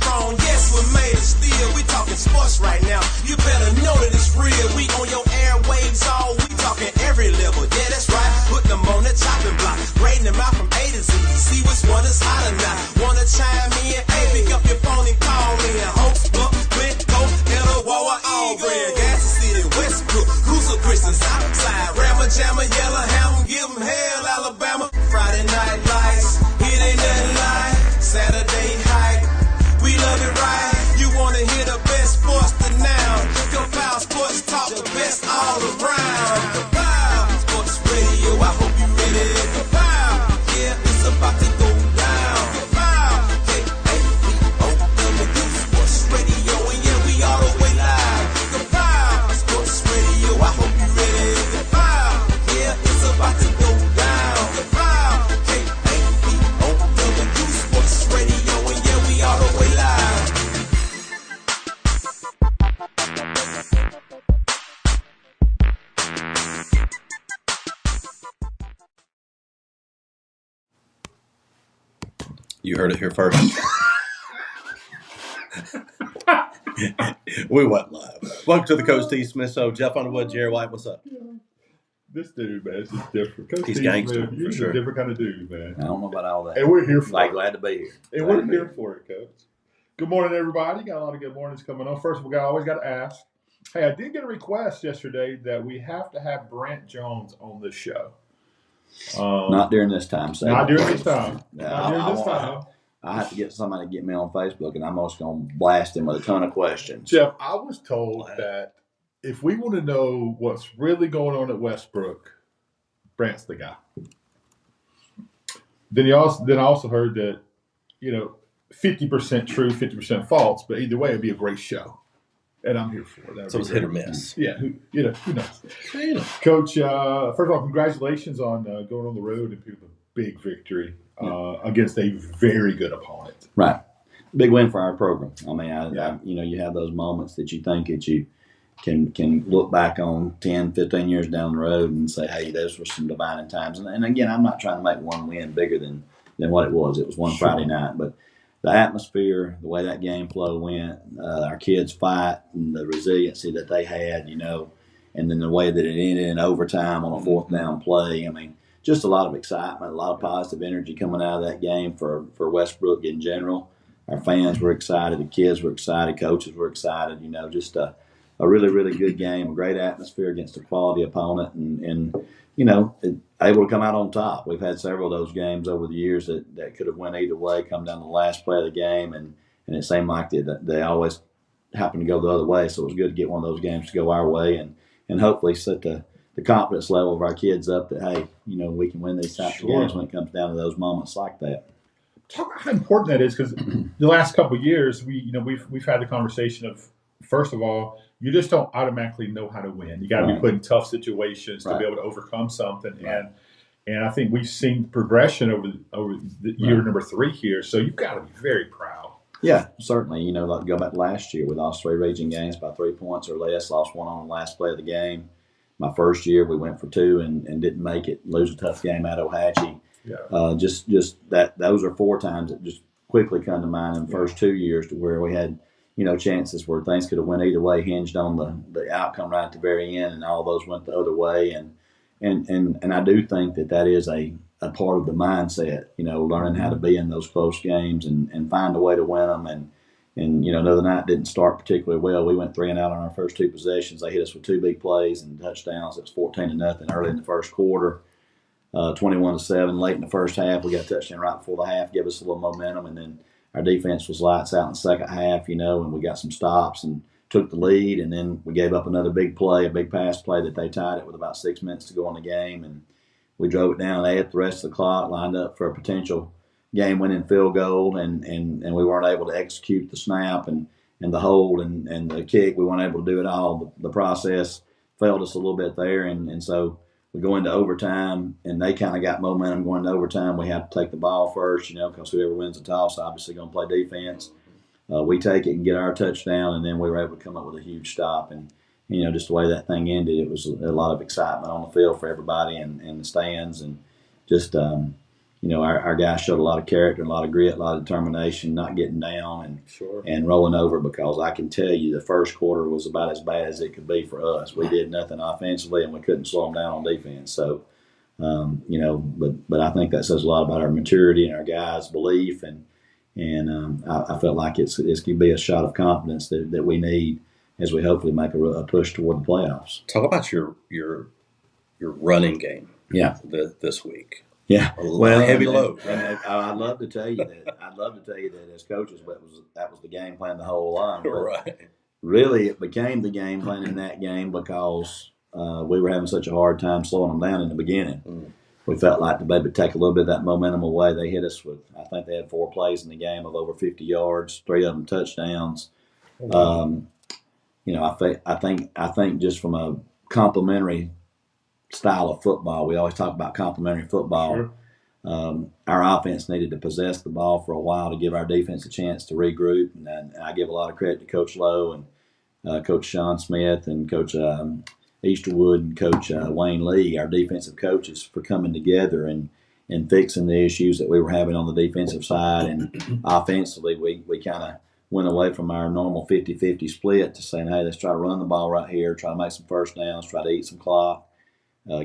strong. Yes, we're made of steel. We talking sports right now. You better know that it's real. We on your airwaves all. We talking every level. Yeah, that's right. Put them on the chopping block. Rating them out from A to Z. See which one is hotter now. Wanna chime in? Hey, pick up your phone and call me. Hope, Flint, Go, Ella, Wawa, Aubrey, Gas City, Westbrook, Cruiser, Christian, Southside, Rammer, Jammer, Yellowhammer, give them hell, Alabama. Friday night lights, it ain't nothing like Saturday hype. We love it right. You wanna hear the best sports to now? Compile Sports Talk, the best all around. Compile Sports Radio, I hope you ready. Compile, yeah, it's about to go down. Compile, K-A-P-O-W, Sports Radio, and yeah, we all the way live. Compile Sports Radio, I hope you ready. Compile, yeah, it's about to go down. Compile, K-A-P-O-W, Sports Radio, and yeah, we all the way live. You heard it here first. We went live. Welcome to the Coach T. Smith Show. Jeff Underwood, Jerry White, what's up? This dude, man, is just different. Coach He's T. gangster, Smith, you're for sure. a different kind of dude, man. I don't know about all that. And we're here for Like, it. glad to be here. And we're here for it, Coach. Good morning, everybody. Got a lot of good mornings coming on. First of all, I always got to ask. Hey, I did get a request yesterday that we have to have Brant Jones on this show. Not during this time, so. Not during this time. Yeah, Not during this time. I have to get somebody to get me on Facebook, and I'm just going to blast him with a ton of questions. Jeff, I was told that if we want to know what's really going on at Westbrook, Brant's the guy. Then I also heard that, 50% true, 50% false, but either way, it'd be a great show. And I'm here for it. So it's hit or miss. Yeah, who knows? Coach, first of all, congratulations on going on the road and picking a big victory against a very good opponent. Right. Big win for our program. I mean, you have those moments that you think that you can look back on 10, 15 years down the road and say, hey, those were some dividing times. And again, I'm not trying to make one win bigger than what it was. It was one Friday night. But the atmosphere, the way that game flow went, our kids' fight and the resiliency that they had, and then the way that it ended in overtime on a fourth down play. I mean, just a lot of excitement, a lot of positive energy coming out of that game for Westbrook in general. Our fans were excited. The kids were excited. Coaches were excited. Just a really, really good game, a great atmosphere against a quality opponent, and able to come out on top. We've had several of those games over the years that could have went either way, come down to the last play of the game, and it seemed like they always happened to go the other way. So it was good to get one of those games to go our way and hopefully set the confidence level of our kids up that, hey, we can win these types of games when it comes down to those moments like that. Talk about how important that is, because the last couple of years, we've had the conversation of, first of all, you just don't automatically know how to win. You got to be put in tough situations to be able to overcome something. Right. And I think we've seen progression over the year number 3 here. So you've got to be very proud. Yeah, certainly. Like go back last year, we lost 3 region games by 3 points or less, lost one on the last play of the game. My first year, we went for 2 and didn't make it, lose a tough game at Ohatchee. Yeah. Just that those are 4 times that just quickly come to mind in the first 2 years to where we had, chances where things could have went either way, hinged on the outcome right at the very end, and all those went the other way. And I do think that is a part of the mindset, learning how to be in those close games and find a way to win them. And the other night didn't start particularly well. We went 3 and out on our first 2 possessions. They hit us with 2 big plays and touchdowns. It was 14-0 early in the first quarter, 21-7 late in the first half. We got a touchdown right before the half, give us a little momentum, and then our defense was lights out in the second half, and we got some stops and took the lead, and then we gave up another big play, a big pass play that they tied it with about 6 minutes to go in the game, and we drove it down, added the rest of the clock, lined up for a potential game-winning field goal, and we weren't able to execute the snap and the hold and the kick. We weren't able to do it all. The process failed us a little bit there, and so we go into overtime, and they kind of got momentum going into overtime. We have to take the ball first, because whoever wins the toss obviously going to play defense. We take it and get our touchdown, and then we were able to come up with a huge stop. And, just the way that thing ended, it was a lot of excitement on the field for everybody and the stands. And just, our guys showed a lot of character, and a lot of grit, a lot of determination, not getting down and rolling over, because I can tell you the first quarter was about as bad as it could be for us. We did nothing offensively, and we couldn't slow them down on defense. So, but I think that says a lot about our maturity and our guys' belief, and I felt like it's could be a shot of confidence that we need as we hopefully make a push toward the playoffs. Talk about your running game. Yeah, this week. Yeah, heavy load. And I'd love to tell you that. I'd love to tell you that as coaches, that was the game plan the whole line. Right. Really, it became the game plan in that game because we were having such a hard time slowing them down in the beginning. Mm. We felt like the baby take a little bit of that momentum away. They hit us with, I think they had 4 plays in the game of over 50 yards, 3 of them touchdowns. I think just from a complimentary style of football, we always talk about complimentary football. Sure. Our offense needed to possess the ball for a while to give our defense a chance to regroup. And I give a lot of credit to Coach Lowe and Coach Sean Smith and Coach Easterwood and Coach Wayne Lee, our defensive coaches, for coming together and fixing the issues that we were having on the defensive side. And offensively, we kind of went away from our normal 50-50 split to saying, hey, let's try to run the ball right here, try to make some first downs, try to eat some clock.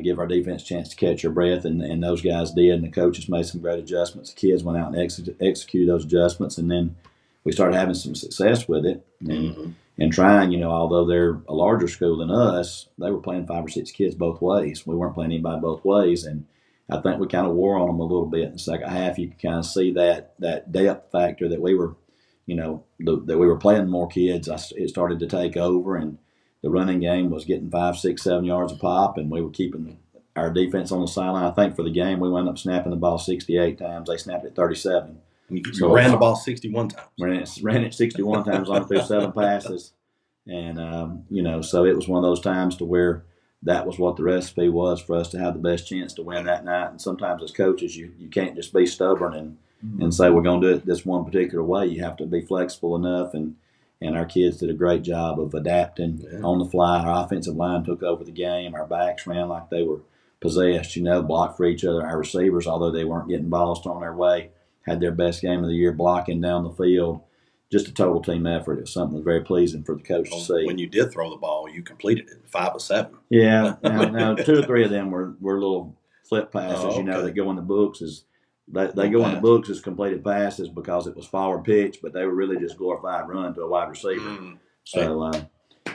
Give our defense a chance to catch their breath, and those guys did, and the coaches made some great adjustments. The kids went out and executed those adjustments, and then we started having some success with it and trying, although they're a larger school than us, they were playing 5 or 6 kids both ways. We weren't playing anybody both ways, and I think we kind of wore on them a little bit in the second half. You could kind of see that depth factor that we were, that we were playing more kids. It started to take over, and the running game was getting 5, 6, 7 yards a pop, and we were keeping our defense on the sideline. I think for the game, we wound up snapping the ball 68 times. They snapped it 37. So ran the ball 61 times. Ran it 61 times, on through 7 passes. And, so it was one of those times to where that was what the recipe was for us to have the best chance to win that night. And sometimes as coaches, you can't just be stubborn and say we're going to do it this one particular way. You have to be flexible enough, and our kids did a great job of adapting on the fly. Our offensive line took over the game. Our backs ran like they were possessed, blocked for each other. Our receivers, although they weren't getting balls thrown their way, had their best game of the year blocking down the field. Just a total team effort. It was something that was very pleasing for the coach to see. When you did throw the ball, you completed it 5 of 7. Yeah. Now 2 or 3 of them were little flip passes, that go in the books as They go in the books as completed passes because it was forward pitch, but they were really just glorified run to a wide receiver. Mm-hmm. So,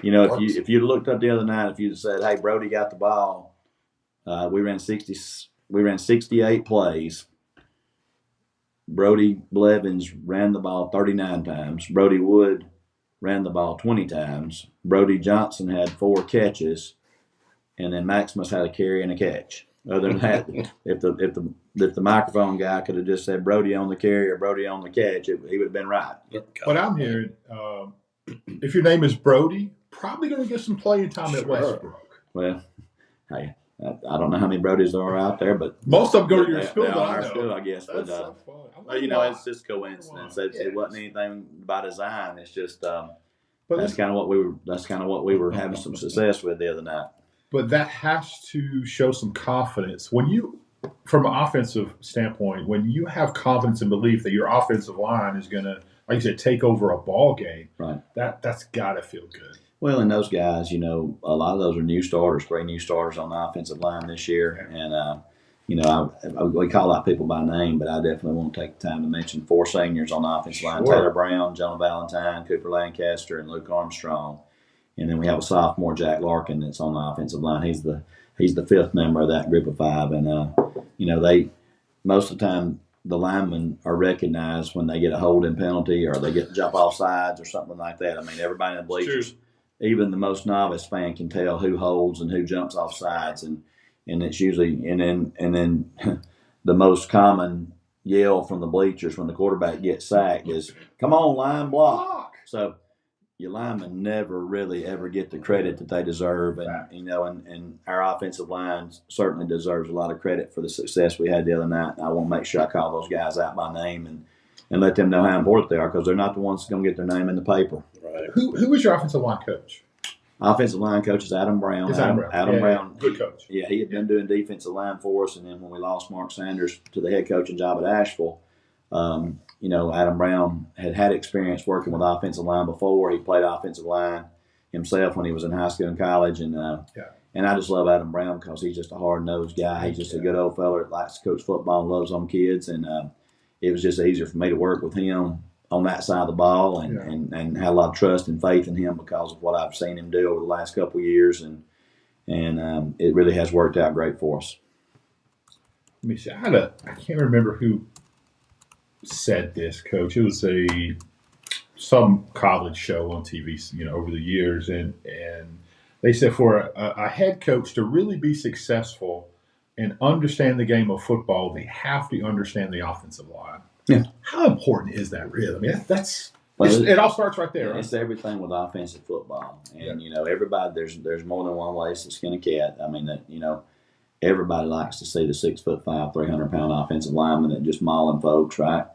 if you looked up the other night, if you said, "Hey, Brody got the ball," we ran 68 plays. Brody Blevins ran the ball 39 times. Brody Wood ran the ball 20 times. Brody Johnson had 4 catches, and then Maximus had a carry and a catch. Other than that, if the microphone guy could have just said Brody on the carry or Brody on the catch, he would have been right. What I'm hearing, if your name is Brody, probably going to get some playing time at Westbrook. Well, hey, I don't know how many Brodys there are out there, but most of them go to your school. They are our school, I guess. That's but so fun. it's just coincidence. It wasn't anything by design. It's just that's kind of what we were. That's kind of what we were having some success with the other night. But that has to show some confidence. When you, from an offensive standpoint, when you have confidence and belief that your offensive line is going to, like you said, take over a ball game, right? That's got to feel good. Well, and those guys, a lot of those are new starters, 3 new starters on the offensive line this year. And, we call out people by name, but I definitely want to take the time to mention 4 seniors on the offensive line: Taylor Brown, Jonah Valentine, Cooper Lancaster, and Luke Armstrong. And then we have a sophomore, Jack Larkin, that's on the offensive line. He's the 5th member of that group of 5. And, they most of the time the linemen are recognized when they get a holding penalty or they get jump off sides or something like that. I mean, everybody in the bleachers, even the most novice fan can tell who holds and who jumps off sides. And it's usually and then the most common yell from the bleachers when the quarterback gets sacked is, "Come on, line, block." So your linemen never really ever get the credit that they deserve, and our offensive line certainly deserves a lot of credit for the success we had the other night. And I want to make sure I call those guys out by name and let them know how important they are, because they're not the ones that's going to get their name in the paper. Right. Who was your offensive line coach? Offensive line coach is Adam Brown. It's Adam Brown. Adam Brown. Good coach. Yeah, he had been doing defensive line for us, and then when we lost Mark Sanders to the head coaching job at Asheville, Adam Brown had experience working with offensive line before. He played offensive line himself when he was in high school and college, and I just love Adam Brown because he's just a hard-nosed guy. He's just a good old fella that likes to coach football and loves on kids, and it was just easier for me to work with him on that side of the ball and had a lot of trust and faith in him because of what I've seen him do over the last couple of years, and it really has worked out great for us. Let me see. I can't remember who said this, Coach. It was some college show on TV, over the years, and they said for a head coach to really be successful and understand the game of football, they have to understand the offensive line. Yeah. How important is that really? I mean, it all starts right there. Right? It's everything with offensive football, and everybody. There's more than one way to skin a cat. I mean, everybody likes to see the 6'5", 300-pound offensive lineman that just mauling folks, right?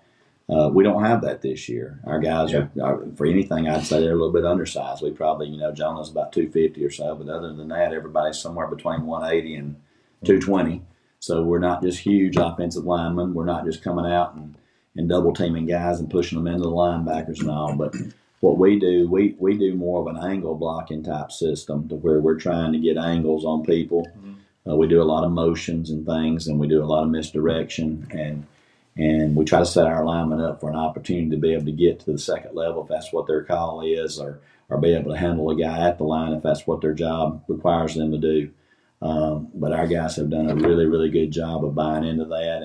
We don't have that this year. Our guys are, for anything, I'd say they're a little bit undersized. We probably, Jonah's about 250 or so, but other than that, everybody's somewhere between 180 and 220. So we're not just huge offensive linemen. We're not just coming out and double teaming guys and pushing them into the linebackers and all. But what we do, we do more of an angle blocking type system to where we're trying to get angles on people. Mm-hmm. We do a lot of motions and things, and we do a lot of misdirection, and we try to set our linemen up for an opportunity to be able to get to the second level if that's what their call is, or be able to handle a guy at the line if that's what their job requires them to do. But our guys have done a really, really good job of buying into that,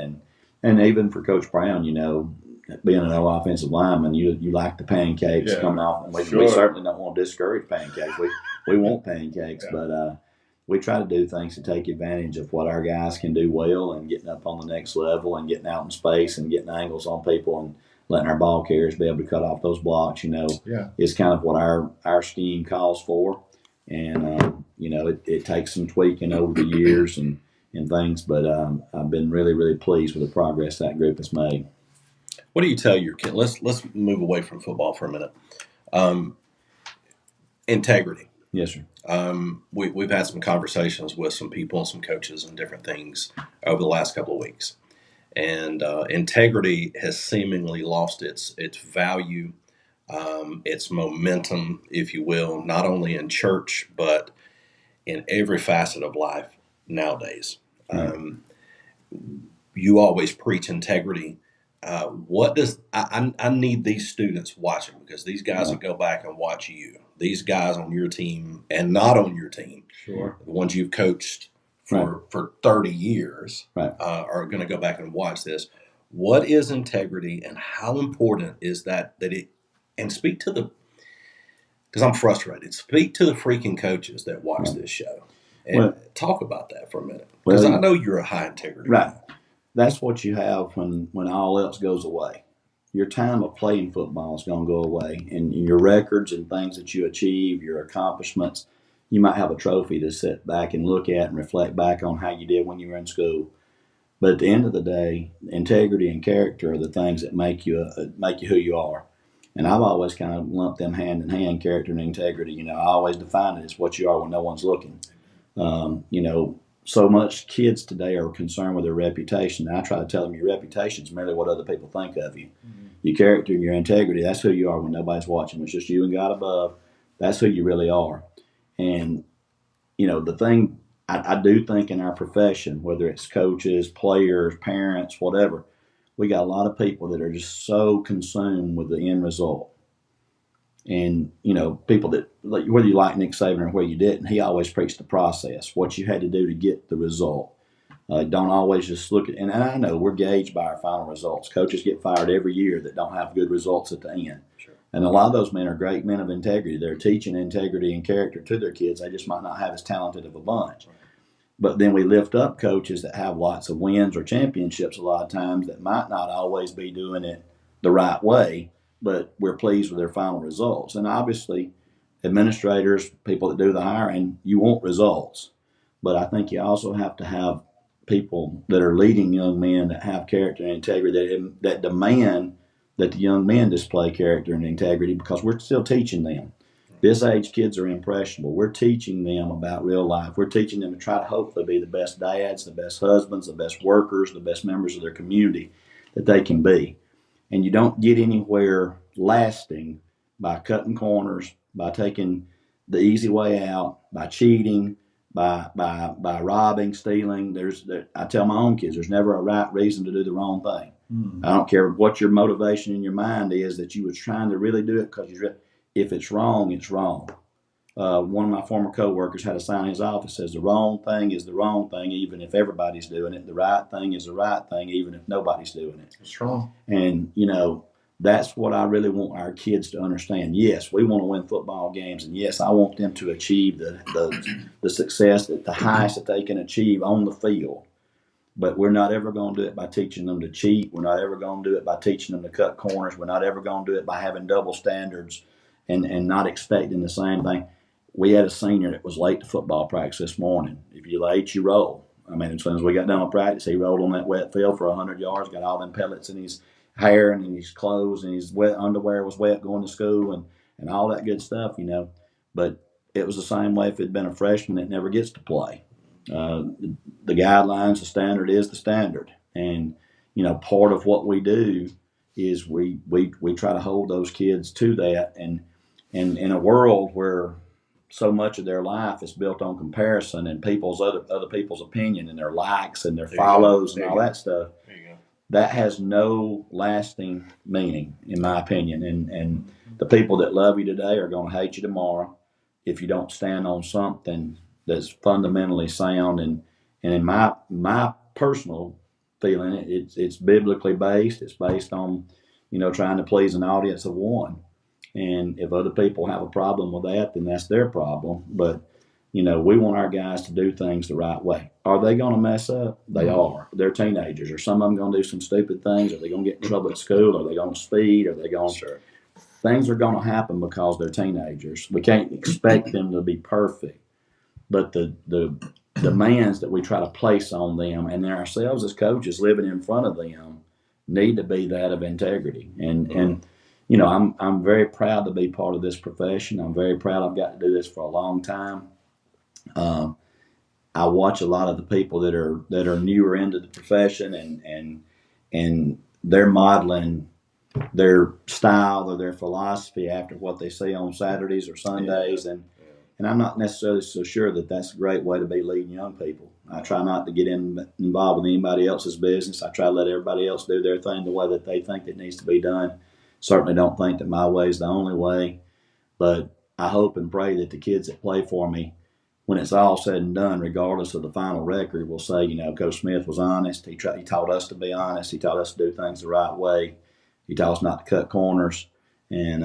and even for Coach Brown, being an offensive lineman, you like the pancakes coming off, and we certainly don't want to discourage pancakes. We want pancakes, but we try to do things to take advantage of what our guys can do well, and getting up on the next level and getting out in space and getting angles on people and letting our ball carriers be able to cut off those blocks. Is kind of what our scheme calls for, and it takes some tweaking over the years and things, but I've been really, really pleased with the progress that group has made. What do you tell your kid? Let's move away from football for a minute. Integrity. Yes, sir. We've had some conversations with some people and some coaches and different things over the last couple of weeks, and integrity has seemingly lost its value, its momentum, if you will, not only in church but in every facet of life nowadays. You always preach integrity. What does I need these students watching, because these guys that go back and watch you, these guys on your team and not on your team, the ones you've coached for 30 years, are going to go back and watch this. What is integrity, and how important is that it, and speak to the, because I'm frustrated, speak to the freaking coaches that watch this show and talk about that for a minute, because I know you're a high integrity guy. That's what you have when all else goes away. Your time of playing football is going to go away, and your records and things that you achieve, your accomplishments, you might have a trophy to sit back and look at and reflect back on how you did when you were in school. But at the end of the day, integrity and character are the things that make you who you are. And I've always kind of lumped them hand in hand, character and integrity. I always define it as what you are when no one's looking. So much kids today are concerned with their reputation. And I try to tell them your reputation is merely what other people think of you. Mm-hmm. Your character and your integrity, that's who you are when nobody's watching. It's just you and God above. That's who you really are. And, the thing I do think in our profession, whether it's coaches, players, parents, whatever, we got a lot of people that are just so consumed with the end result. And, people that, whether you like Nick Saban or whether you didn't, he always preached the process, what you had to do to get the result. Don't always just look at, and I know we're gauged by our final results. Coaches get fired every year that don't have good results at the end. Sure. And a lot of those men are great men of integrity. They're teaching integrity and character to their kids. They just might not have as talented of a bunch. Right. But then we lift up coaches that have lots of wins or championships a lot of times that might not always be doing it the right way, but we're pleased with their final results. And obviously, administrators, people that do the hiring, you want results. But I think you also have to have people that are leading young men that have character and integrity, that demand that the young men display character and integrity, because we're still teaching them. This age, kids are impressionable. We're teaching them about real life. We're teaching them to try to hopefully be the best dads, the best husbands, the best workers, the best members of their community that they can be. And you don't get anywhere lasting by cutting corners, by taking the easy way out, by cheating, by robbing, stealing. I tell my own kids, there's never a right reason to do the wrong thing. I don't care what your motivation in your mind is, that you was trying to really do it because if it's wrong, it's wrong. One of my former coworkers had a sign in his office that says the wrong thing is the wrong thing, even if everybody's doing it. The right thing is the right thing, even if nobody's doing it. That's wrong. And, that's what I really want our kids to understand. Yes, we want to win football games, and yes, I want them to achieve the success, the highest that they can achieve on the field. But we're not ever going to do it by teaching them to cheat. We're not ever going to do it by teaching them to cut corners. We're not ever going to do it by having double standards and not expecting the same thing. We had a senior that was late to football practice this morning. If you're late, you roll. I mean, as soon as we got done with practice, he rolled on that wet field for 100 yards, got all them pellets in his hair and in his clothes, and his wet underwear was wet going to school and all that good stuff, But it was the same way if it had been a freshman that never gets to play. The guidelines, the standard is the standard. And, part of what we do is we try to hold those kids to that. And in a world where so much of their life is built on comparison and other people's opinion and their likes and their follows and all that stuff, that has no lasting meaning, in my opinion. And the people that love you today are going to hate you tomorrow if you don't stand on something that's fundamentally sound. And in my personal feeling, it's biblically based. It's based on, trying to please an audience of one. And if other people have a problem with that, then that's their problem. But, we want our guys to do things the right way. Are they going to mess up? They are. They're teenagers. Are some of them going to do some stupid things? Are they going to get in trouble at school? Are they going to speed? Are they going to... Sure. Things are going to happen because they're teenagers. We can't expect them to be perfect. But the demands that we try to place on them, and then ourselves as coaches living in front of them, need to be that of integrity. And I'm very proud to be part of this profession. I'm very proud I've got to do this for a long time. I watch a lot of the people that are newer into the profession, and they're modeling their style or their philosophy after what they see on Saturdays or Sundays, and I'm not necessarily so sure that that's a great way to be leading young people. I try not to get involved with anybody else's business. I try to let everybody else do their thing the way that they think it needs to be done. Certainly don't think that my way is the only way, but I hope and pray that the kids that play for me, when it's all said and done, regardless of the final record, will say, Coach Smith was honest. He taught us to be honest. He taught us to do things the right way. He taught us not to cut corners. And,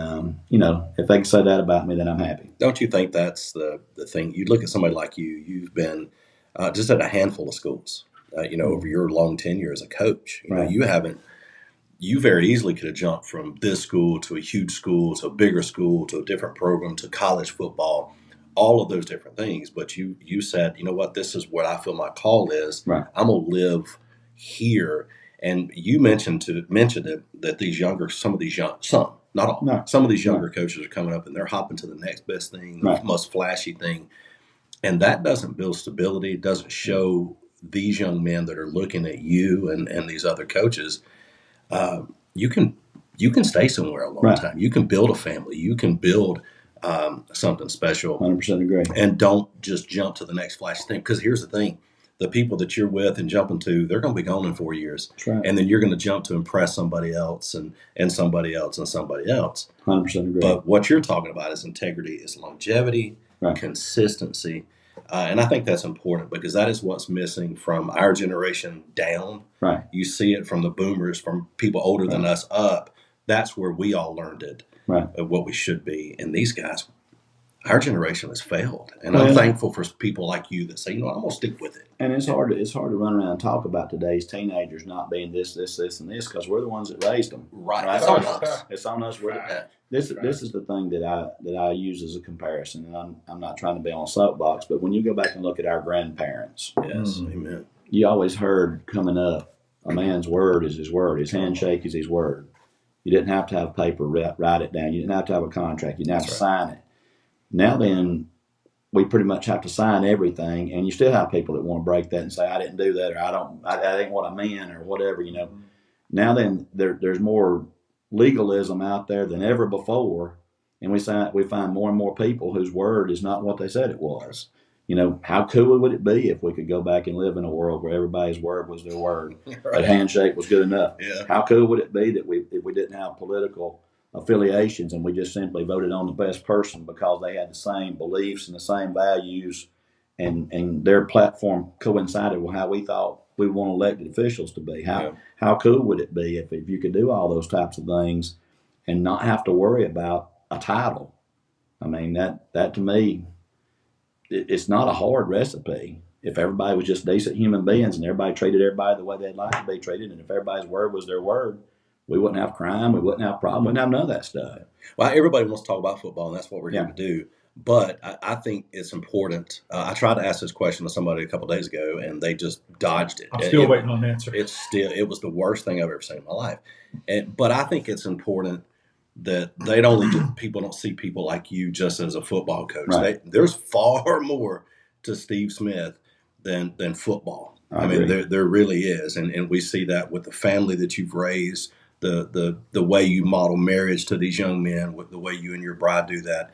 if they can say that about me, then I'm happy. Don't you think that's the thing? You look at somebody like you. You've been just at a handful of schools, over your long tenure as a coach. Right. You very easily could have jumped from this school to a huge school to a bigger school to a different program to college football, all of those different things. But you said, you know what, this is what I feel my call is. Right. I'm going to live here. And you mentioned it that some of these younger coaches are coming up and they're hopping to the next best thing, the most flashy thing. And that doesn't build stability. It doesn't show these young men that are looking at you and these other coaches. You can stay somewhere a long time. You can build a family. You can build something special. 100% agree. And don't just jump to the next flashy thing. Because here's the thing. The people that you're with and jumping to, they're going to be gone in 4 years. That's right. And then you're going to jump to impress somebody else and somebody else and somebody else. 100% agree. But what you're talking about is integrity, is longevity, consistency. And I think that's important because that is what's missing from our generation down. Right. You see it from the boomers, from people older than us up. That's where we all learned it, of what we should be. And these guys, our generation has failed. And I'm thankful for people like you that say, I'm going to stick with it. And it's hard to run around and talk about today's teenagers not being this, and this, because we're the ones that raised them. Right. It's on us. It's on us. This is the thing that I use as a comparison, and I'm not trying to be on a soapbox, but when you go back and look at our grandparents, amen. You always heard coming up, a man's word is his word. His handshake is his word. You didn't have to have paper write it down. You didn't have to have a contract. You didn't have to sign it. Now then, we pretty much have to sign everything, and you still have people that want to break that and say, I didn't do that, or that ain't what I meant, or whatever, Now then, there's more legalism out there than ever before, and we find more and more people whose word is not what they said it was. How cool would it be if we could go back and live in a world where everybody's word was their word, Right. a handshake was good enough? Yeah. How cool would it be that if we didn't have political affiliations and we just simply voted on the best person because they had the same beliefs and the same values, and their platform coincided with how we thought we want elected officials to be? How cool would it be if you could do all those types of things and not have to worry about a title? I mean, that to me, it's not a hard recipe. If everybody was just decent human beings and everybody treated everybody the way they'd like to be treated, and if everybody's word was their word, we wouldn't have crime, we wouldn't have problems, we wouldn't have none of that stuff. Well, everybody wants to talk about football, and that's what we're here to do. But I think it's important. I tried to ask this question to somebody a couple of days ago, and they just dodged it. I'm still waiting on an answer. It was the worst thing I've ever seen in my life. But I think it's important that people don't see people like you just as a football coach. Right. There's far more to Steve Smith than football. I mean, there really is, and we see that with the family that you've raised, the way you model marriage to these young men, with the way you and your bride do that.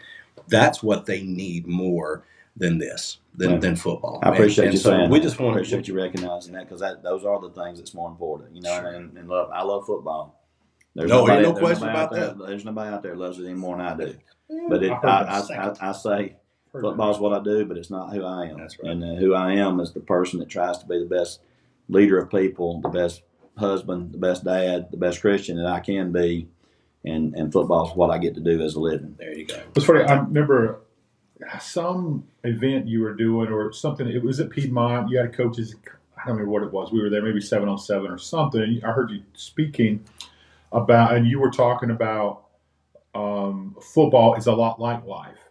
That's what they need more than football. I appreciate you saying we that. just want to appreciate you recognizing that, because those are the things that's more important. Sure. And love. I love football. There's no question about that. There's nobody out there that loves it any more than I do. But I say football's what I do, but it's not who I am. That's right. And who I am is the person that tries to be the best leader of people, the best husband, the best dad, the best Christian that I can be. And football's what I get to do as a living. There you go. It's funny. I remember some event you were doing or something. It was at Piedmont. You had coaches. I don't remember what it was. We were there maybe 7-on-7 or something. And I heard you speaking about, and you were talking about football is a lot like life.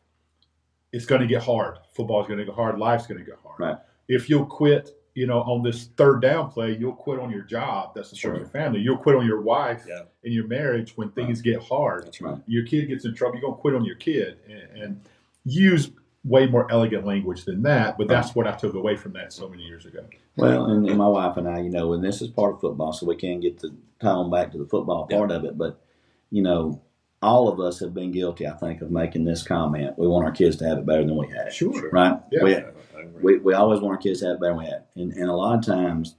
It's going to get hard. Football is going to get hard. Life's going to get hard. Right. If you'll quit, on this third down play, you'll quit on your job. That's for your family. You'll quit on your wife and your marriage when things get hard. That's right. Your kid gets in trouble. You're going to quit on your kid and use way more elegant language than that. But that's what I took away from that so many years ago. Well, and my wife and I, and this is part of football, so we can't get the tone back to the football part of it. But, all of us have been guilty, I think, of making this comment. We want our kids to have it better than we have. Sure. Right? Yeah. We always want our kids to have it better than we have. And a lot of times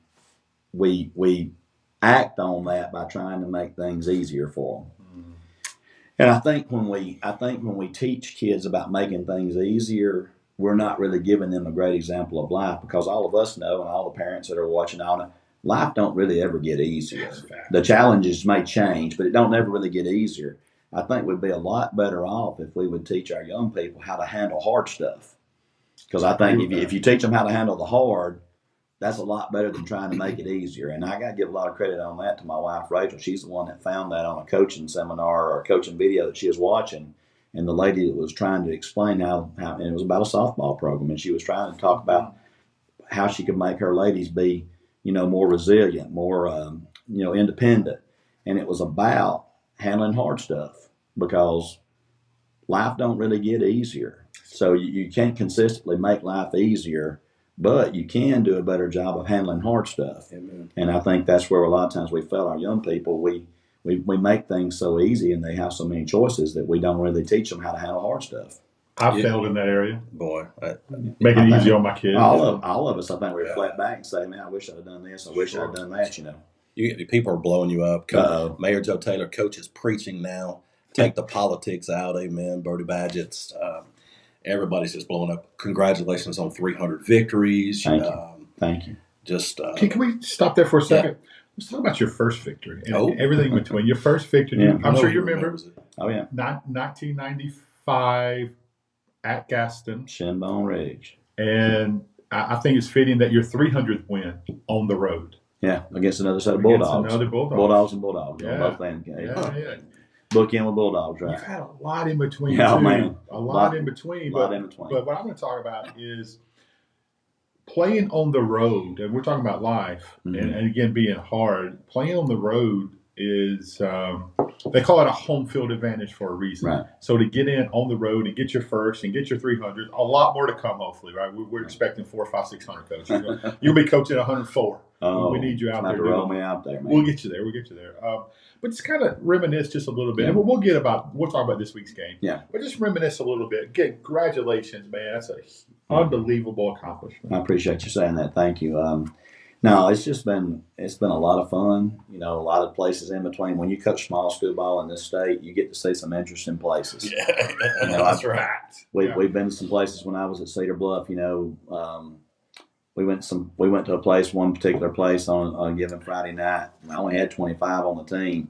we act on that by trying to make things easier for them. Mm-hmm. And I think when we teach kids about making things easier, we're not really giving them a great example of life, because all of us know, and all the parents that are watching, life don't really ever get easier. The challenges may change, but it don't ever really get easier. I think we'd be a lot better off if we would teach our young people how to handle hard stuff. Because I think if you teach them how to handle the hard, that's a lot better than trying to make it easier. And I got to give a lot of credit on that to my wife, Rachel. She's the one that found that on a coaching seminar or a coaching video that she was watching. And the lady that was trying to explain how and it was about a softball program, and she was trying to talk about how she could make her ladies be, more resilient, more, independent. And it was about handling hard stuff, because life don't really get easier. So you can't consistently make life easier, but you can do a better job of handling hard stuff. Amen. And I think that's where a lot of times we fail our young people. We make things so easy, and they have so many choices that we don't really teach them how to handle hard stuff. I failed in that area. Boy. Making it easy on my kids. All of us, I think, reflect back and say, man, I wish I'd have done this. I wish I'd done that, People are blowing you up. Mayor Joe Taylor, coach, is preaching now. Take the politics out. Amen. Bertie Badgett's. Everybody's just blowing up. Congratulations on 300 victories. Thank you. Just can we stop there for a second? Let's talk about your first victory and everything between your first victory. I'm sure you remember. Oh yeah. 1995 at Gaston. Shinbone Ridge. And I think it's fitting that your 300th win on the road. Yeah, against another set of Bulldogs. Another Bulldogs. Bulldogs and Bulldogs. Yeah. Both ends. Yeah. Bookend with Bulldogs, right? You've had a lot in between, too. Man. A lot in between. But what I'm going to talk about is playing on the road, and we're talking about life, and again, being hard. Playing on the road is they call it a home field advantage for a reason. Right. So to get in on the road and get your first and get your 300, a lot more to come, hopefully, right? We're expecting 400, 500, 600 coaches. You'll be coaching 104. We need you out there. To roll me out there, man. We'll get you there. But just kind of reminisce just a little bit. And we'll talk about this week's game. Yeah. But just reminisce a little bit. Again, congratulations, man. That's an unbelievable accomplishment. I appreciate you saying that. Thank you. No, it's been a lot of fun. You know, a lot of places in between. When you coach small school ball in this state, you get to see some interesting places. Yeah, you know, that's right. We've been to some places when I was at Cedar Bluff. You know, we went to a place, one particular place on a given Friday night. I only had 25 on the team,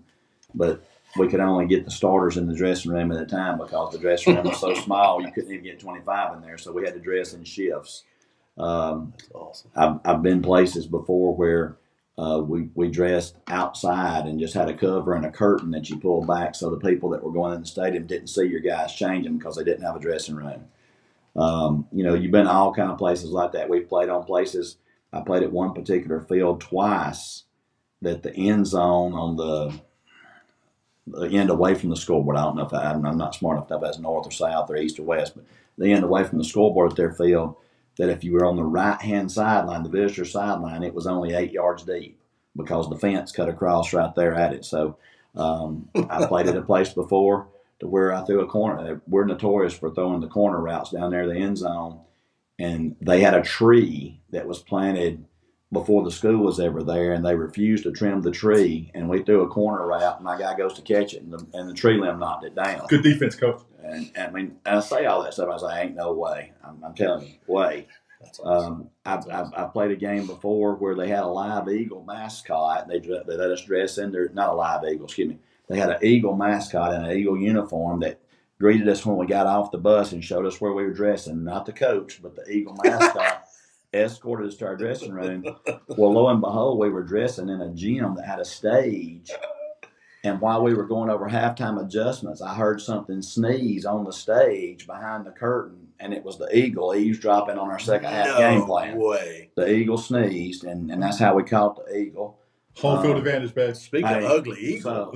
but we could only get the starters in the dressing room at the time because the dressing room was so small you couldn't even get 25 in there. So we had to dress in shifts. That's awesome. I've been places before where we dressed outside and just had a cover and a curtain that you pulled back so the people that were going in the stadium didn't see your guys changing because they didn't have a dressing room. You know, you've been to all kind of places like that. We've played on places. I played at one particular field twice that the end zone on the end away from the scoreboard. I don't know if I'm not smart enough if that's north or south or east or west, but the end away from the scoreboard at their field, that if you were on the right-hand sideline, the visitor sideline, it was only 8 yards deep because the fence cut across right there at it. So I played at a place before to where I threw a corner. We're notorious for throwing the corner routes down there, the end zone, and they had a tree that was planted before the school was ever there, and they refused to trim the tree, and we threw a corner route, and my guy goes to catch it, and the tree limb knocked it down. Good defense, coach. And I mean, I say all that stuff. I was like, ain't no way. I'm telling you, way. That's awesome. I've played a game before where they had a live eagle mascot. They let us dress in there. Not a live eagle, excuse me. They had an eagle mascot in an eagle uniform that greeted us when we got off the bus and showed us where we were dressing. Not the coach, but the eagle mascot escorted us to our dressing room. Well, lo and behold, we were dressing in a gym that had a stage. And while we were going over halftime adjustments, I heard something sneeze on the stage behind the curtain, and it was the eagle eavesdropping on our second half game plan. No way. The eagle sneezed, and that's how we caught the eagle. Home field advantage, man. Speaking of ugly eagle.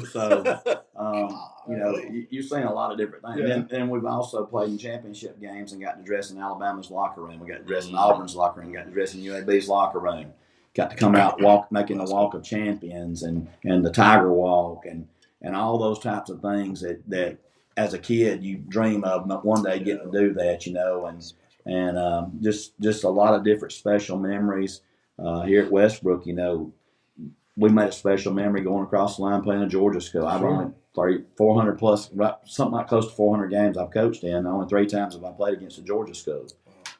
You know, you've seen a lot of different things. Yeah. And we've also played in championship games and got to dress in Alabama's locker room. We got to dress in Auburn's locker room. Got to dress in UAB's locker room. Got to come out making the walk of champions and the tiger walk and all those types of things that as a kid you dream of one day getting to do that, you know, and just a lot of different special memories here at Westbrook. You know, we made a special memory going across the line playing a Georgia school. I've only 400 plus, something like close to 400 games I've coached in. Only 3 times have I played against a Georgia school.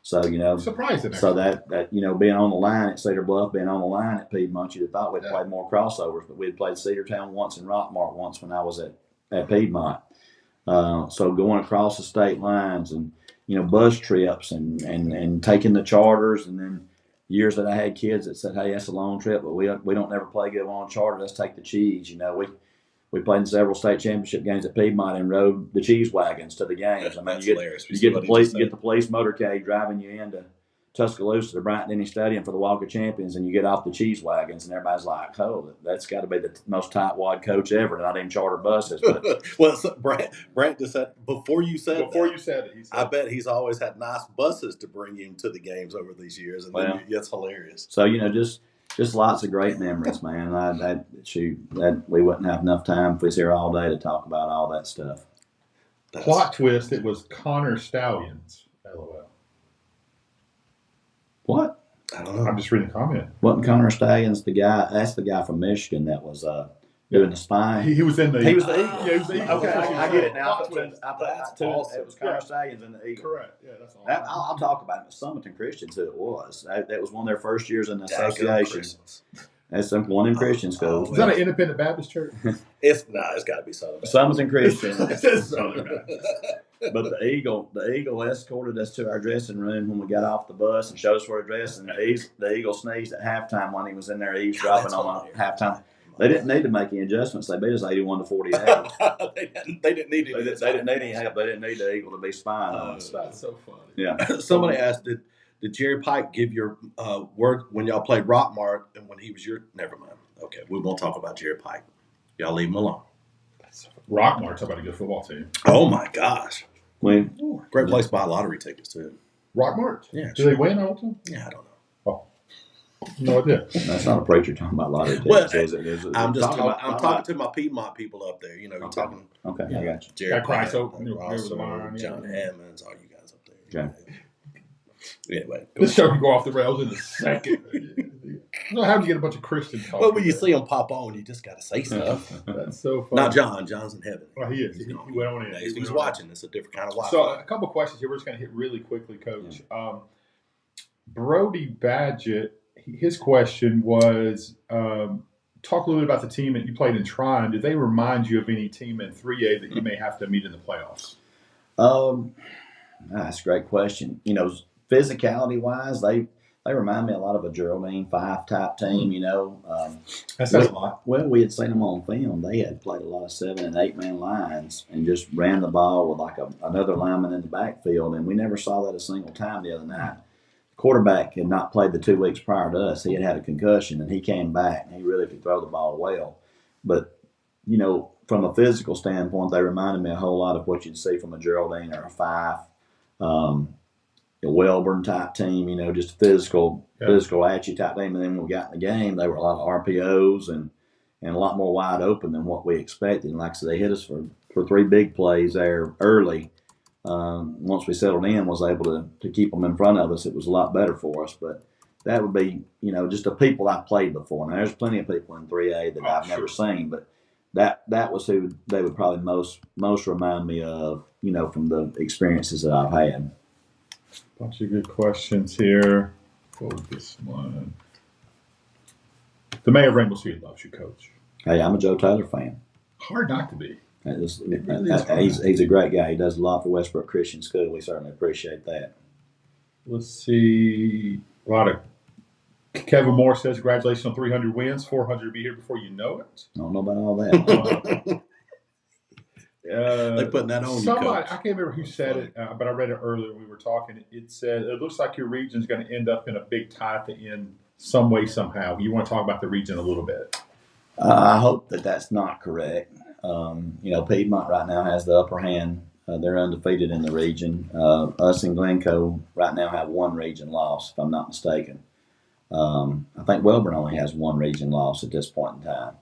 So, you know, surprising. So that you know, being on the line at Cedar Bluff, being on the line at Piedmont, you'd have thought we'd played more crossovers, but we'd played Cedartown once and Rockmart once when I was at Piedmont. So going across the state lines and, you know, bus trips and taking the charters, and then years that I had kids that said, hey, that's a long trip, but we don't never play good on a charter. Let's take the cheese. You know, we played in several state championship games at Piedmont and rode the cheese wagons to the games. I mean, you get the police motorcade driving you into Tuscaloosa to Bryant-Denny Stadium for the Walk of Champions, and you get off the cheese wagons, and everybody's like, oh, that's got to be the most tightwad coach ever, not even charter buses. But well, so Brant just said, before you said it, he said, I bet he's always had nice buses to bring him to the games over these years, and then it's hilarious. So, you know, just lots of great memories, man. We wouldn't have enough time if we was here all day to talk about all that stuff. Plot twist, it was Connor Stallions. LOL. What? I don't know. I'm just reading the comment. Wasn't Connor Stallions the guy? That's the guy from Michigan that was doing the spine. He was in the. He was the Eagle. Yeah, he was the Eagle. Okay, I get it now. That's It was Connor Stallions and the Eagle. Correct. Yeah, that's all. I'll talk about it. Summerton Christians, who it was. That was one of their first years in the association. That's one in Christian schools. Is that an independent Baptist church? It's got to be Southern. Summerton Christian. Southern. But the Eagle escorted us to our dressing room when we got off the bus and showed us where to dress. And the Eagle sneezed at halftime when he was in there eavesdropping on halftime. They didn't need to make any adjustments. They beat us 81-48. They didn't need They didn't need any help. They didn't need the Eagle to be spying on us. That's so funny. Yeah. Somebody asked, did Jerry Pike give your work when y'all played Rockmart and when he was your? Never mind. Okay, we won't talk about Jerry Pike. Y'all leave them alone. Rockmart's about a good football team. Oh my gosh! When Great place to buy lottery tickets too. Rockmart? Yeah. Do they win all the time? Yeah, I don't know. Oh, no idea. that's not a preacher talking about lottery tickets, Well, is it? I'm just talking about- I'm talking to my Piedmont people up there. You know, you're talking. Okay, I got you. Jerry Price Payne, open, Russell, the line, yeah. John Hammonds, all you guys up there. Okay. Anyway, This show can go off the rails in a second. So how do you get a bunch of Christians talking? well, when you see them pop on, you just got to say stuff. That's so funny. Not John. John's in heaven. Well, he is. He went on in. He's watching. It's a different kind of watch. So a couple questions here. We're just going to hit really quickly, Coach. Brody Badgett, his question was, talk a little bit about the team that you played in Trine. Did they remind you of any team in 3A that you may have to meet in the playoffs? That's a great question. You know, physicality wise, they remind me a lot of a Geraldine 5 type team. You know, That says a lot. Well, we had seen them on film. They had played a lot of 7 and 8 man lines and just ran the ball with like another lineman in the backfield, and we never saw that a single time the other night. The quarterback had not played the 2 weeks prior to us. He had a concussion, and he came back, and he really could throw the ball well. But, you know, from a physical standpoint, they reminded me a whole lot of what you'd see from a Geraldine or a 5. A Wellborn type team, you know, just physical at you type team. And then when we got in the game, they were a lot of RPOs and a lot more wide open than what we expected. And like I said, they hit us for 3 big plays there early. Once we settled in, was able to keep them in front of us. It was a lot better for us. But that would be, you know, just the people I played before. Now, there's plenty of people in 3A that I've never seen, but that was who they would probably most remind me of, you know, from the experiences that I've had. Bunch of good questions here. What was this one? The mayor of Rainbow City loves you, Coach. Hey, I'm a Joe Taylor fan. Hard not to be. He's a great guy. He does a lot for Westbrook Christian School. We certainly appreciate that. Let's see. A lot of Kevin Moore says, congratulations on 300 wins. 400 will be here before you know it. I don't know about all that. They're putting that on somebody, you, I can't remember who said it, but I read it earlier when we were talking. It said, it looks like your region is going to end up in a big tie at the end some way, somehow. You want to talk about the region a little bit? I hope that's not correct. You know, Piedmont right now has the upper hand. They're undefeated in the region. Us and Glencoe right now have 1 region loss, if I'm not mistaken. I think Wellborn only has 1 region loss at this point in time.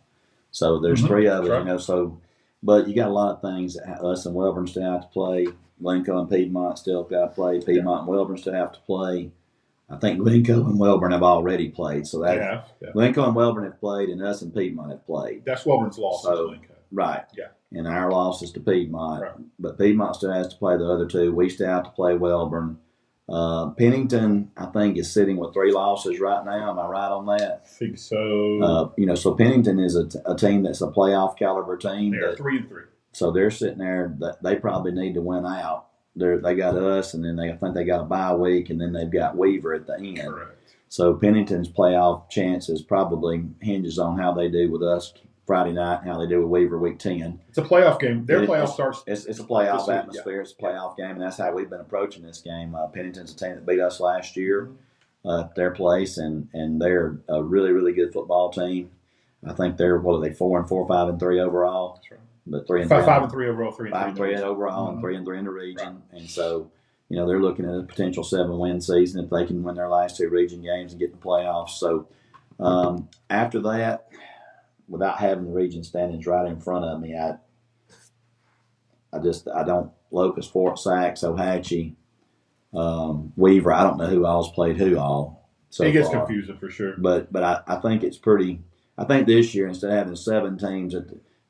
So there's 3 of us, you know. So, but you got a lot of things that us and Wellborn still have to play. Glencoe and Piedmont still got to play. Piedmont and Wellborn still have to play. I think Glencoe and Wellborn have already played. So that Glencoe and Wellborn have played, and us and Piedmont have played. That's Wellborn's loss to Glencoe. Right. Yeah. And our loss is to Piedmont. Right. But Piedmont still has to play the other 2. We still have to play Wellborn. Pennington, I think, is sitting with 3 losses right now. Am I right on that? I think so. You know, so Pennington is a team that's a playoff caliber team. They're 3-3. So they're sitting there. They probably need to win out. They got us, and then I think they got a bye week, and then they've got Weaver at the end. Correct. So Pennington's playoff chances probably hinges on how they do with us Friday night, how they do with Weaver week 10. It's a playoff game. Their playoff starts. It's a playoff atmosphere. Yeah. It's a playoff game, and that's how we've been approaching this game. Pennington's a team that beat us last year at their place, and they're a really, really good football team. I think they're 4-4, 5-3 overall. That's right. But 3-3 5-3 overall, 3-3. 5-3 overall, and 3-3 in the region. Right. And so, you know, they're looking at a potential 7-win season if they can win their last 2 region games and get in the playoffs. So after that, without having the region standings right in front of me, I don't. Locust, Fort Sax, Ohatchee, Weaver. I don't know who all's played who all. So it gets far. confusing for sure. But I think it's pretty. I think this year, instead of having 7 teams,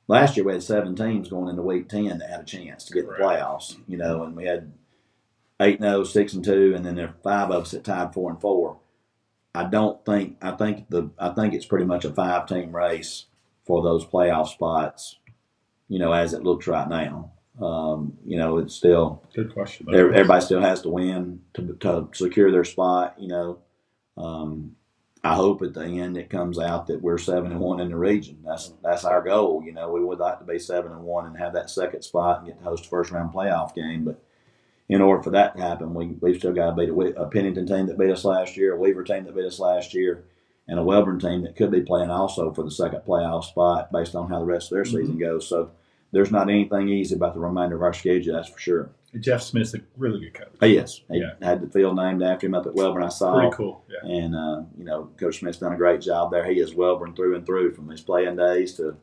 last year we had 7 teams going into week 10 that had a chance to get in the playoffs. You know, and we had 8-0, 6-2, and then there are 5 of us that tied 4-4. I think it's pretty much a 5-team race for those playoff spots, you know, as it looks right now. You know, it's still good question. Everybody still has to win to secure their spot. You know, I hope at the end it comes out that we're 7-1 in the region. That's our goal. You know, we would like to be 7-1 and have that second spot and get to host a first round playoff game, but in order for that to happen, we've still got to beat a Pennington team that beat us last year, a Weaver team that beat us last year, and a Wellborn team that could be playing also for the second playoff spot based on how the rest of their season goes. So there's not anything easy about the remainder of our schedule, that's for sure. Jeff Smith's a really good coach. He is. He had the field named after him up at Wellborn, I saw. Pretty cool. Yeah. And, Coach Smith's done a great job there. He is Wellborn through and through from his playing days to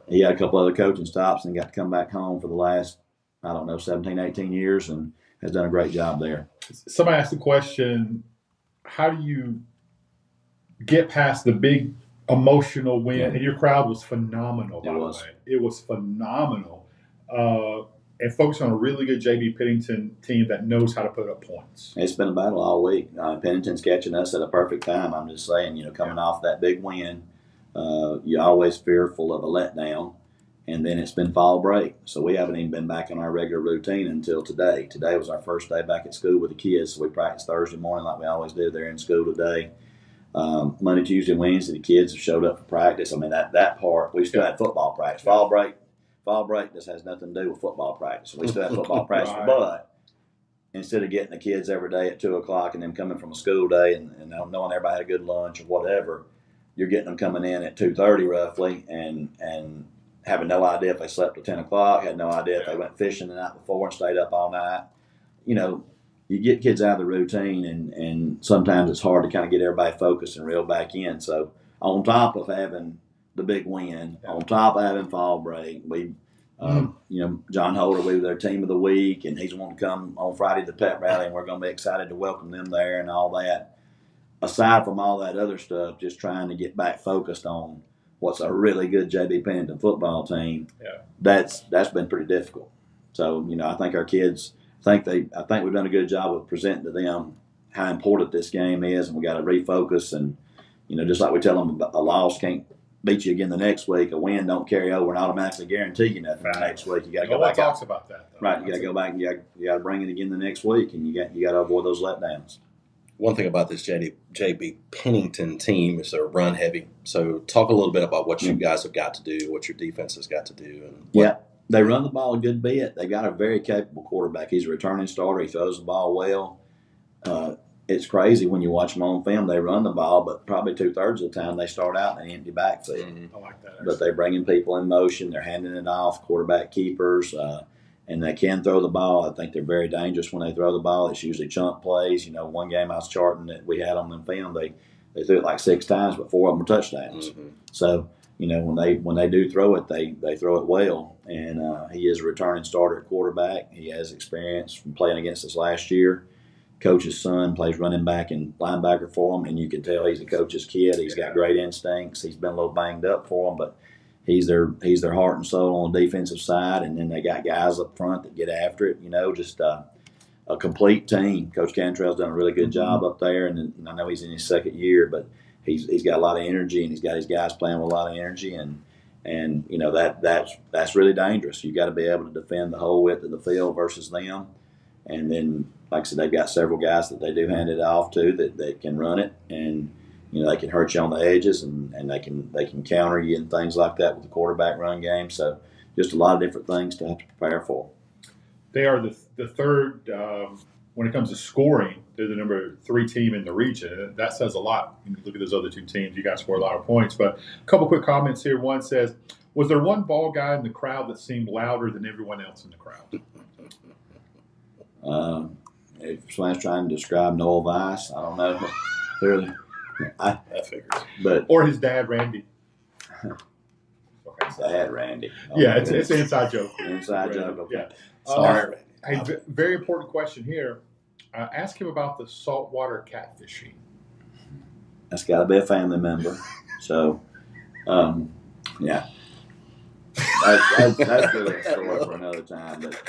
he had a couple other coaching stops and got to come back home for the last, 17, 18 years and has done a great job there. Somebody asked the question, how do you get past the big emotional win? And your crowd was phenomenal, by the way. It was phenomenal. And focus on a really good J.B. Pennington team that knows how to put up points. It's been a battle all week. Pennington's catching us at a perfect time. I'm just saying, coming off that big win, you're always fearful of a letdown. And then it's been fall break. So we haven't even been back in our regular routine until today. Today was our first day back at school with the kids. So we practiced Thursday morning like we always do. They're in school today. Monday, Tuesday, Wednesday, the kids have showed up for practice. I mean, that part, we still had football practice. Fall break just has nothing to do with football practice. We still have football practice, but instead of getting the kids every day at 2 o'clock and them coming from a school day and knowing everybody had a good lunch or whatever, you're getting them coming in at 2:30 roughly and having no idea if they slept till 10 o'clock, had no idea if they went fishing the night before and stayed up all night. You get kids out of the routine, and sometimes it's hard to kind of get everybody focused and reel back in. So on top of having the big win, on top of having fall break, we, John Holder, we were their team of the week, and he's wanting to come on Friday to the pep rally, and we're going to be excited to welcome them there and all that. Aside from all that other stuff, just trying to get back focused on what's a really good J.B. Pennington football team. That's been pretty difficult. So I think our kids. I think we've done a good job of presenting to them how important this game is, and we got to refocus. And just like we tell them, a loss can't beat you again the next week. A win don't carry over and automatically guarantee you nothing the next week. You got to go back. No one talks about that, though. Right? You got to go back and you got to bring it again the next week, and you got to avoid those letdowns. One thing about this J.B. Pennington team is they're run heavy. So talk a little bit about what you guys have got to do, what your defense has got to do, and they run the ball a good bit. They got a very capable quarterback. He's a returning starter. He throws the ball well. It's crazy when you watch them on film. They run the ball, but probably 2/3 of the time they start out in an empty backfield. I like that. But they're bringing people in motion. They're handing it off, quarterback keepers, and they can throw the ball. I think they're very dangerous when they throw the ball. It's usually chunk plays. One game I was charting that we had on them film, they threw it like 6 times, but 4 of them were touchdowns. So, when they do throw it, they throw it well. And he is a returning starter at quarterback. He has experience from playing against us last year. Coach's son plays running back and linebacker for him, and you can tell he's a coach's kid. He's got great instincts. He's been a little banged up for him, but he's their heart and soul on the defensive side. And then they got guys up front that get after it. Just a complete team. Coach Cantrell's done a really good job up there, and I know he's in his second year, but he's got a lot of energy, and he's got his guys playing with a lot of energy, and that's really dangerous. You got to be able to defend the whole width of the field versus them, and then like I said, they've got several guys that they do hand it off to that can run it, and they can hurt you on the edges, and they can counter you and things like that with the quarterback run game. So just a lot of different things to have to prepare for. They are the third. When it comes to scoring, they're the number 3 team in the region. That says a lot. You look at those other 2 teams, you guys score a lot of points. But a couple quick comments here. One says, was there one ball guy in the crowd that seemed louder than everyone else in the crowd? If someone's trying to describe Noel Weiss, I don't know. Clearly, I figured. Or his dad, Randy. Dad, Randy. It's an inside joke. Inside joke, okay. Yeah. Sorry. Hey, very important question here. Ask him about the saltwater catfishing. That's got to be a family member. So, yeah. That's really a story for another time. But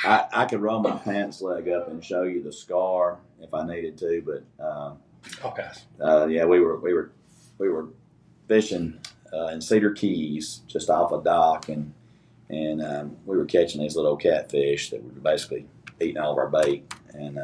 I could roll my pants leg up and show you the scar if I needed to. But I'll pass. We were fishing in Cedar Keys, just off a dock, and we were catching these little catfish that were basically eating all of our bait. And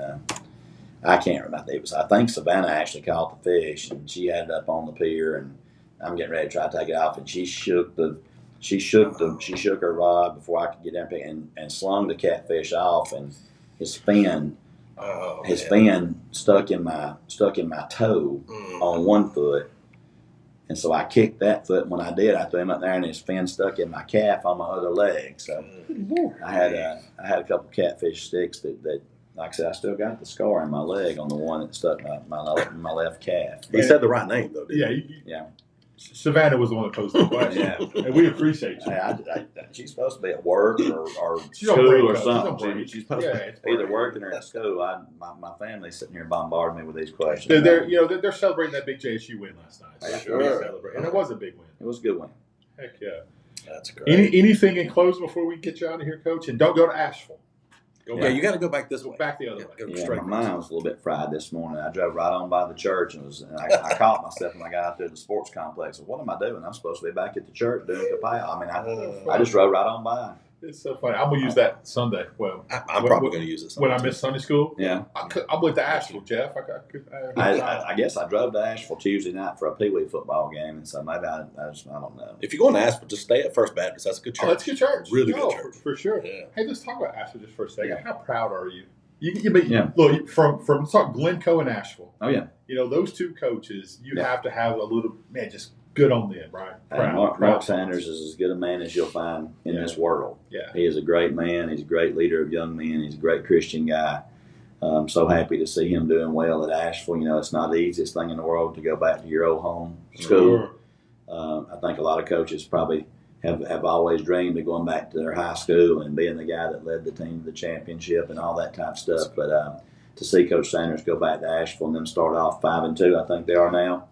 I can't remember. I think Savannah actually caught the fish, and she had it up on the pier, and I'm getting ready to try to take it off, and she shook her rod before I could get down there and slung the catfish off, and his fin stuck in my toe on one foot, And so I kicked that foot. And when I did, I threw him up there, and his fin stuck in my calf on my other leg. So I had a couple catfish sticks that, like I said, I still got the scar in my leg on the one that stuck my left calf. He said the right name, though, didn't he? Yeah. Savannah was the one that posed the question. Yeah. And we appreciate you. She's supposed to be at work or She's on school break, or though. something. She's supposed to be either working or at school. My family's sitting here bombarding me with these questions. They're celebrating that big JSU win last night. So Sure. And it was a big win. It was a good win. Heck yeah. That's great. Anything in closing before we get you out of here, Coach? And don't go to Asheville. You got to go back this way. Back the other way. Yeah, my mind was a little bit fried this morning. I drove right on by the church, and I caught myself when I got out there to the sports complex. What am I doing? I'm supposed to be back at the church doing kapaya. I mean, I just drove right on by. It's so funny. I'm gonna use that Sunday. Well, I'm probably going to use it when I miss Sunday school. Yeah, I went to Asheville, Jeff. I guess I drove to Asheville Tuesday night for a Pee Wee football game, and so maybe I don't know. If you're going to Asheville, just stay at First Baptist. That's a good church. Oh, that's a good church. Really good church. For sure. Yeah. Hey, let's talk about Asheville just for a second. Yeah. How proud are you? Yeah. Look, from let's talk Glencoe and Asheville. Oh yeah. Those two coaches, have to have a little just good on them, right? Mark Sanders is as good a man as you'll find in this world. Yeah. He is a great man. He's a great leader of young men. He's a great Christian guy. I'm so happy to see him doing well at Asheville. It's not the easiest thing in the world to go back to your old home school. Sure. I think a lot of coaches probably have always dreamed of going back to their high school and being the guy that led the team to the championship and all that type of stuff. But to see Coach Sanders go back to Asheville and them start off 5-2, I think they are now.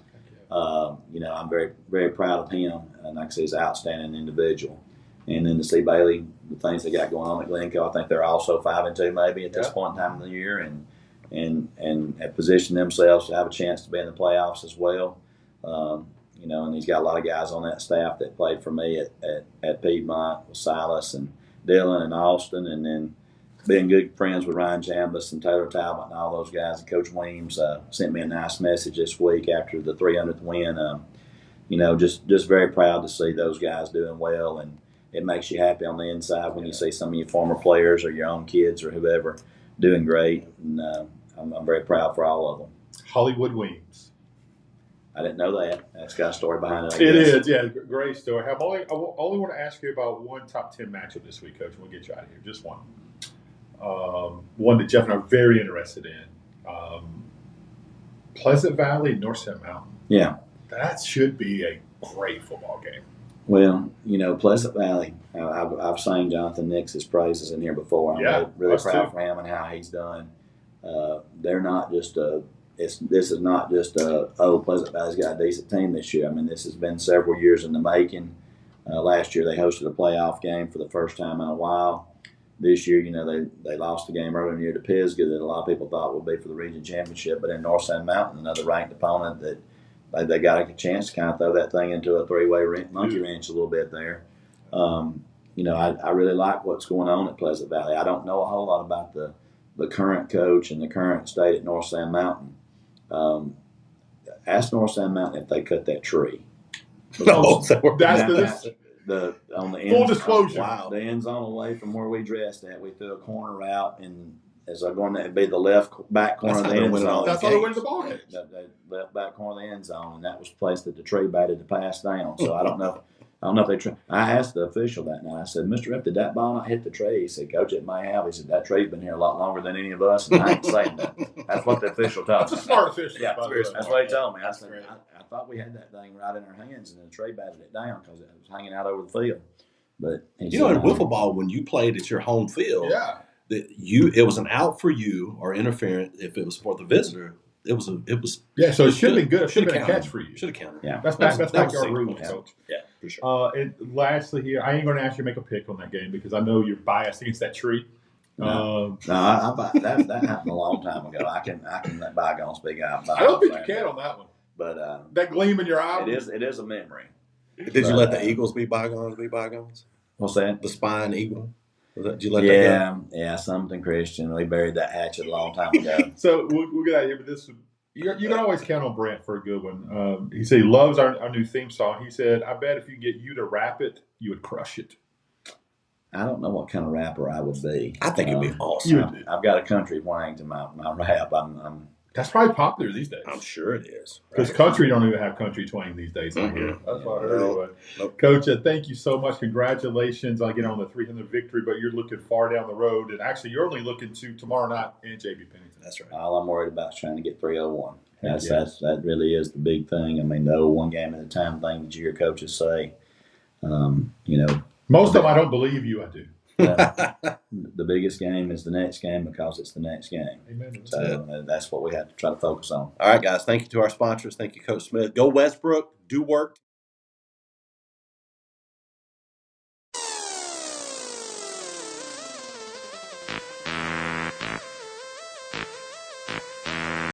I'm very, very proud of him, and like I say, he's an outstanding individual. And then to see Bailey, the things they got going on at Glencoe, I think they're also 5-2 maybe at this point in time of the year, and have positioned themselves to have a chance to be in the playoffs as well. And he's got a lot of guys on that staff that played for me at Piedmont with Silas and Dylan and Austin, and then being good friends with Ryan Chambers and Taylor Talbot and all those guys. And Coach Weems sent me a nice message this week after the 300th win. Just very proud to see those guys doing well, and it makes you happy on the inside when you see some of your former players or your own kids or whoever doing great. And I'm very proud for all of them. Hollywood Weems. I didn't know that. That's got a story behind it. It is, yeah, great story. I only want to ask you about one top 10 matchup this week, Coach. We'll get you out of here. Just one. One that Jeff and I are very interested in. Pleasant Valley, North Sand Mountain. Yeah. That should be a great football game. Well, Pleasant Valley, I've sang Jonathan Nix's praises in here before. I'm really proud for him and how he's done. They're not just this is not just Pleasant Valley's got a decent team this year. I mean, this has been several years in the making. Last year they hosted a playoff game for the first time in a while. This year, they lost the game earlier in the year to Pisgah that a lot of people thought would be for the region championship. But in North Sand Mountain, another ranked opponent that they got a chance to kind of throw that thing into a three-way monkey wrench a little bit there. I really like what's going on at Pleasant Valley. I don't know a whole lot about the current coach and the current state at North Sand Mountain. Ask North Sand Mountain if they cut that tree. No, that's on the end, full disclosure. Wow. The end zone away from where we dressed at, we threw a corner route, and as I'm going to be the left back corner of the end zone. That's how they win the ball game. The left back corner of the end zone, and that was the place that the tree batted to pass down. So I don't know if they. I asked the official that night. I said, "Mr. Rep, did that ball not hit the tree?" He said, "Coach, it may have." He said, "That tree's been here a lot longer than any of us." And I ain't saying that. That's what the official told me. That's a smart official. Yeah, that's what he told me. I said, I thought we had that thing right in our hands, and the tree batted it down because it was hanging out over the field. But in wiffle ball, when you played at your home field, it was an out for you or interference if it was for the visitor. It was. So it should have been good. It should have been a catch for you. Should have counted. Yeah, that's backyard rules, Coach. Yeah, for sure. And lastly, here I ain't going to ask you to make a pick on that game because I know you're biased against that tree. That happened a long time ago. I can let bygones be bygones. I don't think you can on that one. But that gleam in your eye. It is a memory. Did you let the Eagles be bygones? What's that? The Spine Eagle. Did you let that go? Yeah, something Christian. We buried that hatchet a long time ago. So we'll get out of here, but you can always count on Brent for a good one. He said he loves our new theme song. He said, I bet if you get you to rap it, you would crush it. I don't know what kind of rapper I would be. I think it'd be awesome. I've got a country wang to my rap. I'm That's probably popular these days. I'm sure it is. Because country don't even have country twang these days out here. That's what I heard anyway. Coach, thank you so much. Congratulations on getting on the 300 victory, but you're looking far down the road. And actually, you're only looking to tomorrow night and JB Pennington. That's right. All I'm worried about is trying to get 301. That really is the big thing. I mean, the 01 game at a time thing that you hear coaches say, Most of them, I don't believe you, I do. The biggest game is the next game because it's the next game. Amen. So that's what we have to try to focus on. All right, guys. Thank you to our sponsors. Thank you, Coach Smith. Go Westbrook. Do work.